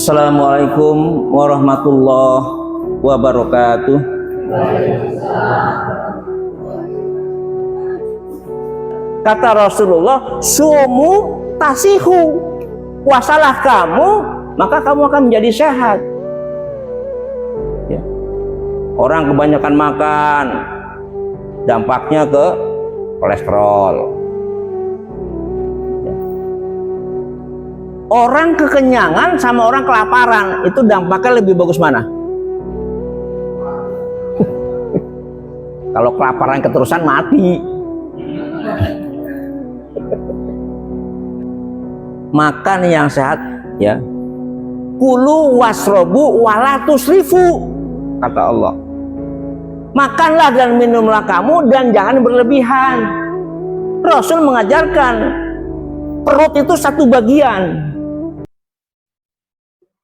Assalamualaikum warahmatullahi wabarakatuh. Kata Rasulullah, sumu tasihu, puasalah kamu, maka kamu akan menjadi sehat. Ya. Orang kebanyakan makan, dampaknya ke kolesterol. Orang kekenyangan sama orang kelaparan, itu dampaknya lebih bagus mana? Kalau kelaparan keterusan mati. Makan yang sehat, ya. Kulu wasrobu wala tusrifu, kata Allah. Makanlah dan minumlah kamu dan jangan berlebihan. Rasul mengajarkan perut itu satu bagian,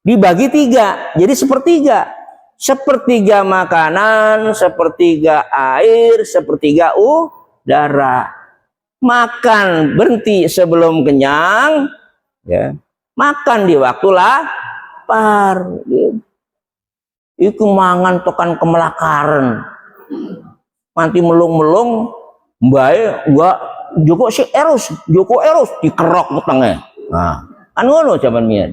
dibagi tiga, jadi sepertiga. Sepertiga makanan, sepertiga air, sepertiga udara. Makan berhenti sebelum kenyang, ya. Makan di waktu lapar. Iku mangan tokan kemelakaran, nanti melung-melung, baik gua Joko eros dikerok petengnya. Nah, kan ngono zaman mian.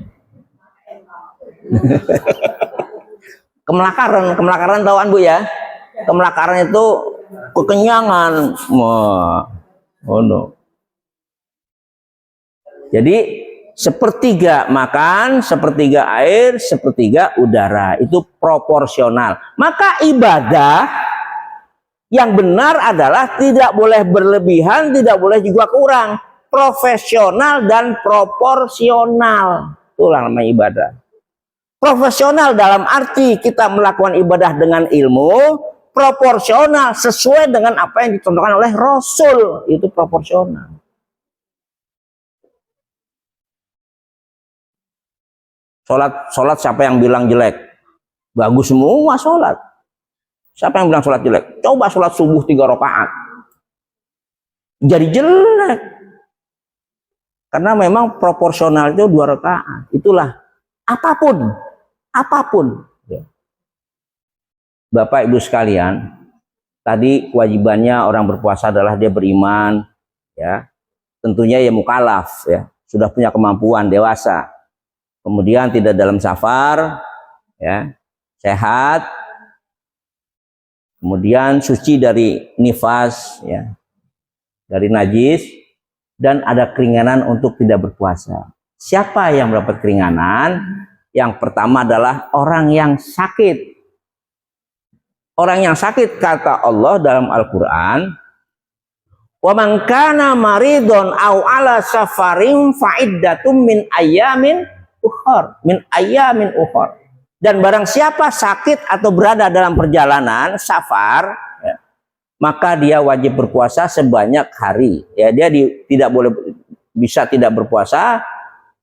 Kemelakaran tahuan Bu ya. Kemelakaran itu kekenyangan. Wah, ngono. Jadi sepertiga makan, sepertiga air, sepertiga udara, itu proporsional. Maka ibadah yang benar adalah tidak boleh berlebihan, tidak boleh juga kurang. Profesional dan proporsional. Itulah namanya ibadah. Profesional dalam arti kita melakukan ibadah dengan ilmu, proporsional sesuai dengan apa yang dicontohkan oleh Rasul, itu proporsional. Sholat siapa yang bilang jelek? Bagus semua sholat. Siapa yang bilang sholat jelek? Coba sholat subuh 3 rakaat. Jadi jelek. Karena memang proporsional itu 2 rakaat. Itulah apapun. Bapak Ibu sekalian, tadi kewajibannya orang berpuasa adalah dia beriman, ya. Tentunya ya mukallaf, ya, sudah punya kemampuan, dewasa. Kemudian tidak dalam safar, ya, sehat. Kemudian suci dari nifas, ya, dari najis, dan ada keringanan untuk tidak berpuasa. Siapa yang mendapat keringanan? Yang pertama adalah orang yang sakit. Orang yang sakit, kata Allah dalam Al-Quran, wa man kana maridun aw ala safarin fa iddatum min ayamin ukhar. Dan barang siapa sakit atau berada dalam perjalanan safar, ya, maka dia wajib berpuasa sebanyak hari. Ya, dia tidak boleh bisa tidak berpuasa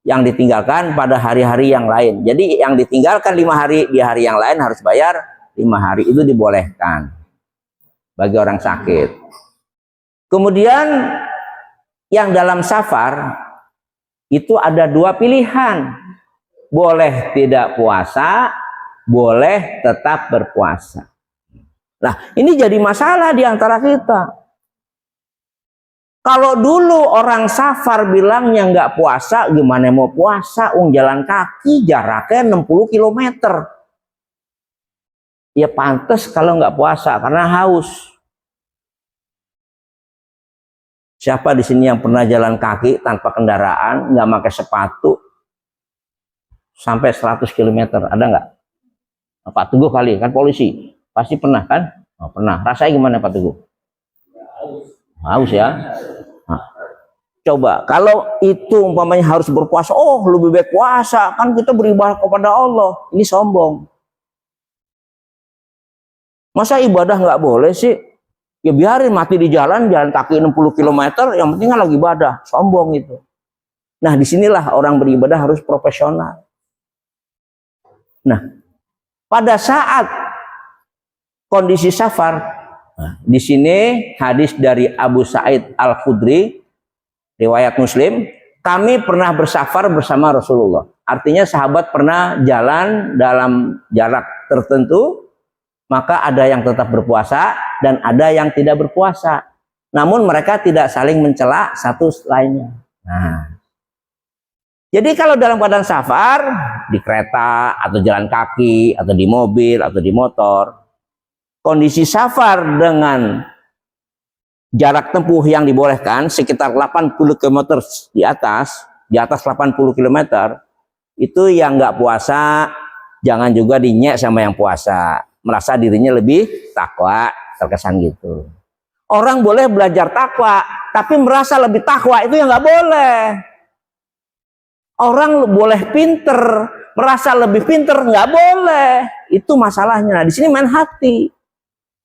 yang ditinggalkan pada hari-hari yang lain. Jadi yang ditinggalkan 5 hari di hari yang lain harus bayar 5 hari. Itu dibolehkan bagi orang sakit. Kemudian yang dalam safar itu ada 2 pilihan. Boleh tidak puasa, boleh tetap berpuasa. Nah, ini jadi masalah di antara kita. Kalau dulu orang safar bilangnya nggak puasa, gimana mau puasa? Jalan kaki jaraknya 60 km. Ya pantas kalau nggak puasa karena haus. Siapa di sini yang pernah jalan kaki tanpa kendaraan, nggak pakai sepatu sampai 100 km? Ada nggak? Pak Teguh kali kan polisi, pasti pernah kan? Oh, pernah. Rasanya gimana Pak Teguh? Haus ya. Nah, coba kalau itu umpamanya harus berpuasa, oh lebih baik puasa, kan kita beribadah kepada Allah. Ini sombong. Masa ibadah nggak boleh sih? Ya biarin mati di jalan kaki 60 km, yang penting kan lagi ibadah. Sombong itu. Nah, disinilah orang beribadah harus profesional. Nah, pada saat kondisi safar, nah, di sini hadis dari Abu Sa'id Al-Khudri, riwayat Muslim, kami pernah bersafar bersama Rasulullah. Artinya sahabat pernah jalan dalam jarak tertentu, maka ada yang tetap berpuasa dan ada yang tidak berpuasa. Namun mereka tidak saling mencela satu lainnya. Nah, jadi kalau dalam keadaan safar, di kereta atau jalan kaki atau di mobil atau di motor, kondisi safar dengan jarak tempuh yang dibolehkan sekitar 80 km di atas 80 km, itu yang nggak puasa jangan juga dinyek sama yang puasa, merasa dirinya lebih takwa, terkesan gitu. Orang boleh belajar takwa, tapi merasa lebih takwa itu yang nggak boleh. Orang boleh pinter, merasa lebih pinter, nggak boleh. Itu masalahnya. Nah, di sini main hati.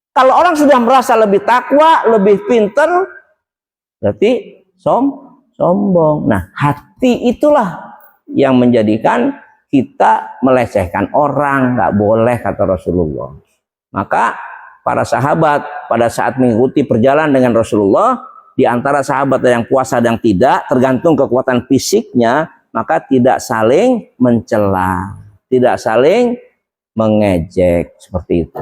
Kalau orang sudah merasa lebih takwa, lebih pinter, berarti sombong. Nah, hati itulah yang menjadikan kita melecehkan orang, nggak boleh kata Rasulullah. Maka para sahabat pada saat mengikuti perjalanan dengan Rasulullah, di antara sahabat yang puasa dan tidak, tergantung kekuatan fisiknya, maka tidak saling mencela, tidak saling mengejek, seperti itu.